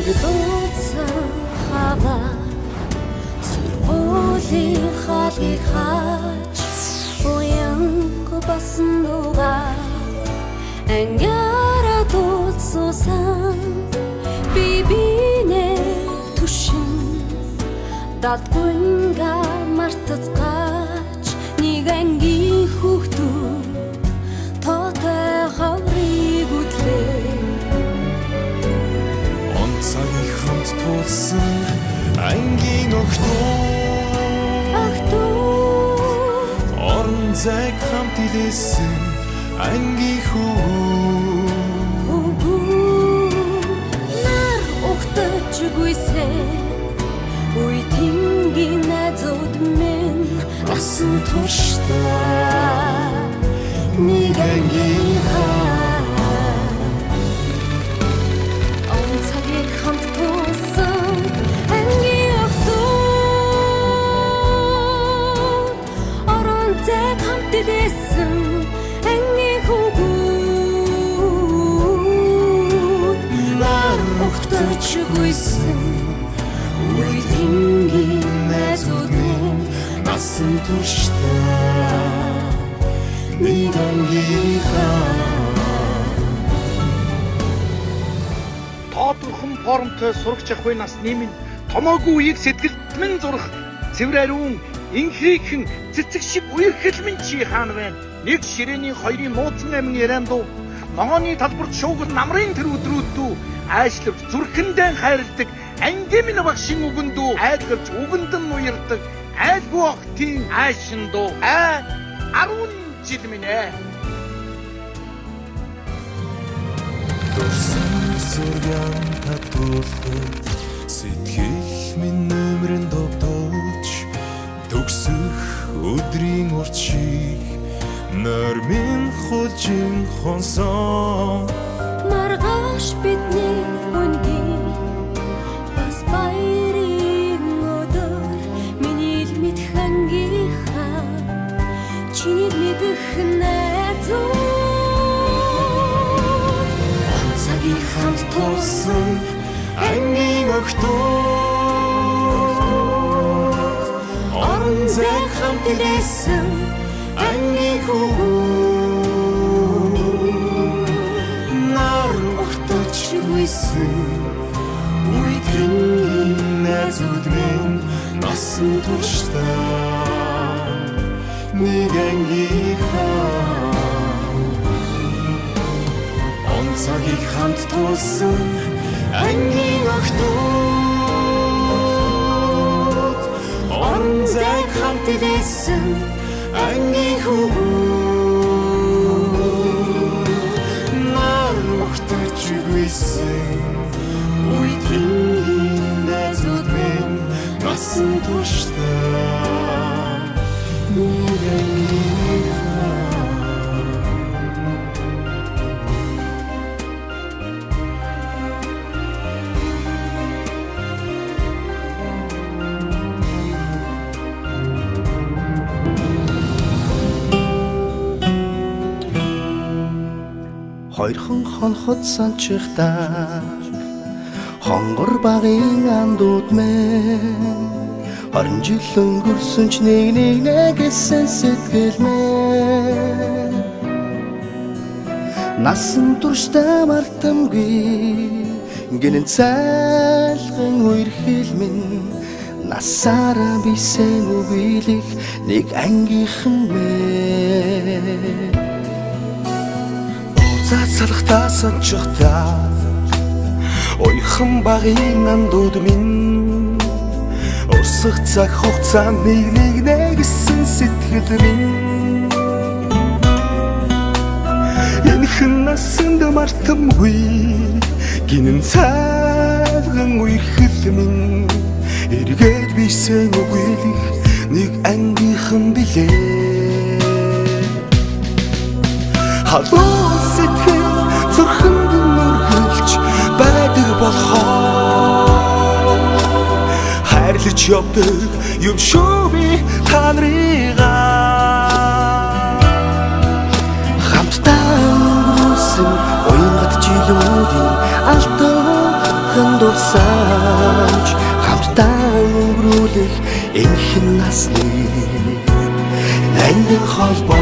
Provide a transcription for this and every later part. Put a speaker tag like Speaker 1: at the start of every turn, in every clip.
Speaker 1: Дуудсан хава сүрбөлийн хаалгыг хаач уянг басан дугаа ангиара дуудсан бибинэ түшин датгүнга мартацгач нэг ангийн хүүхдүүд тоотой хаврыг үтлээ
Speaker 2: онцгийг хамт туулсан ангийн охтууд орон зайг хамт илээсэн ангийн
Speaker 1: хүүгүүд нар ухтаж гүйсэн үе тингийн найзууд минь асан туршдаа нэг ангийн онцгийг хамт туулсан ангийн охтууд орон зайг хамт илээсэн ангийн хүүгүүд нар ухтаж гүйсэн үе тингийн найзууд минь асан туршдаа нэг ангийн
Speaker 3: Тоодорхон формтой сурагч ахуй насны минь томоогүй үеийг сэтгэлдмэн зурах цэвэр ариун инхрийхэн цэцэг шиг үерхэл минь чи хаана байна? Нэг ширээний хоёрын нууцн амин яриандуу ногооны талбарт шуугал намрын тэр өдрүүддүү айшлавч зүрхэндээ хайрладаг ангийн минь багшин үгэндүү айлгавч үгэндэн уярдаг айлгүй охтын айшиндуу 10 жил минь
Speaker 2: Сурган татуулахад сэтгэл минь нөмрөн догдож төгсөх өдрийн урт шиг нар минь хожин хонсон
Speaker 1: маргааш бидний үнгийн бас баярын өдөр миний л мэдх ангийнхаа чиний мэдэх найзууд онцгийг хамт туулсан
Speaker 2: ангийн охтууд орон зайг хамт илээсэн ангийн хүүгүүд нар
Speaker 1: ухтаж гүйсэн
Speaker 2: үе тингийн найзууд минь насан туршдаа нэг ангийнхаа онцгийг хамт туулсан ангийн охтууд орон зайг хамт илээсэн ангийн хүүгүүд нар ухтаж гүйсэн үе тингийн найзууд минь насан туршдаа нэг ангийнхаа
Speaker 4: Хоёрхан хонхот санчихтаа хонгор багын андууд мэн 20 жил өнгөрсөн ч нэг гэсэн сэтгэл мэн насан туршдаа мартамгүй гинэн цайлган үерхэл минь насаараа бисен үгийлэх нэг ангийнхан мэн цацалхтаа санчихтаа ойхон багын андууд минь урсах цаг хугацаанд нэг гэсэн сэтгэл минь энэхэн насанд мартамгүй гинэн цайлган үерхэл минь эргээд бисен үгийлэх нэг ангийнхан билээ халуун сэтгэл зүрхэнд нүргэлж байдаг болохоор хайрлаж явдаг юм шүү би та нарыгаа хамтдаа өнгөрсөн уянгат жилүүдийн алтан дуу дурсамж хамтдаа өнгөрүүлэх энхэн насны ангин холбоо.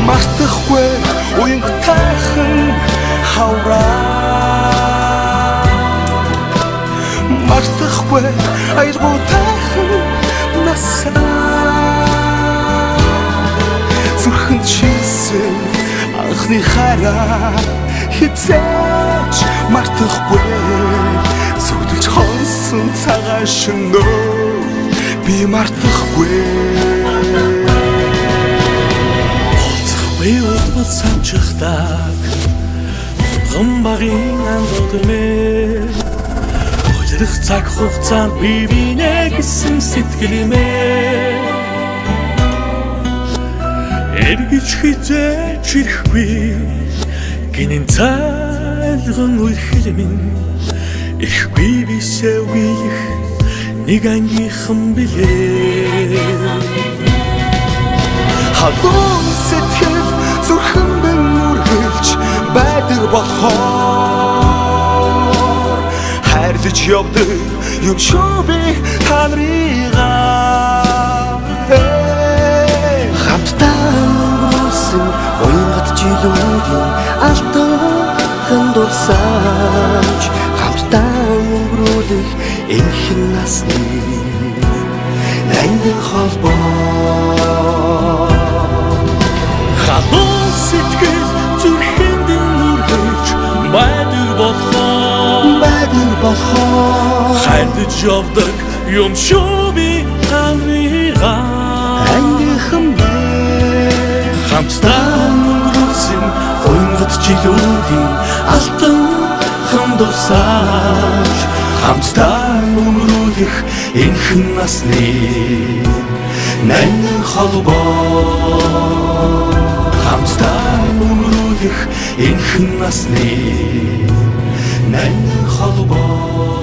Speaker 4: Мартахгүй уянг тайхан хавраа, мартахгүй аялгуу тайхан насаа, зүрхэнд шийсэн анхны хараа хизээч мартахгүй, зүгдэж хонсон цагаан шөнөө би мартахгүй. Би удмал санчхдаг гомбагийн андотмэ ойлрох цаг хугацаанд би бинэ гэсэн сэтгэлэмээ эргэж хизээч ирэхгүй гинэн цайлган үерхэл минь ирэхгүй бисээ үеих нэг ангийнхан билээ. Халуун сэтгэл зүрхэнд нүргэлж байдаг болохоор хайрлаж явдаг юм шүү би та нарыгаа. Хамтдаа өнгөрүүлсэн уянгат жилүүдийн алтан дурсамж хамтдаа өнгөрүүлэх энхэн насны ангин холбоо. Халуун сэтгэл зүрхэнд нүргэж байдаг болохоор хайрлаж явдаг юм шүү би та нарыгаа. Ангийнхан хамтдаа өнгөрүүлсэн уянгат жилүүдийн алтан дурсамж хамтдаа өнгөрүүлэх энхэн насны ангин холбоо. Хамтдаа өнгөрүүлэх энхэн насны ангин холбоо.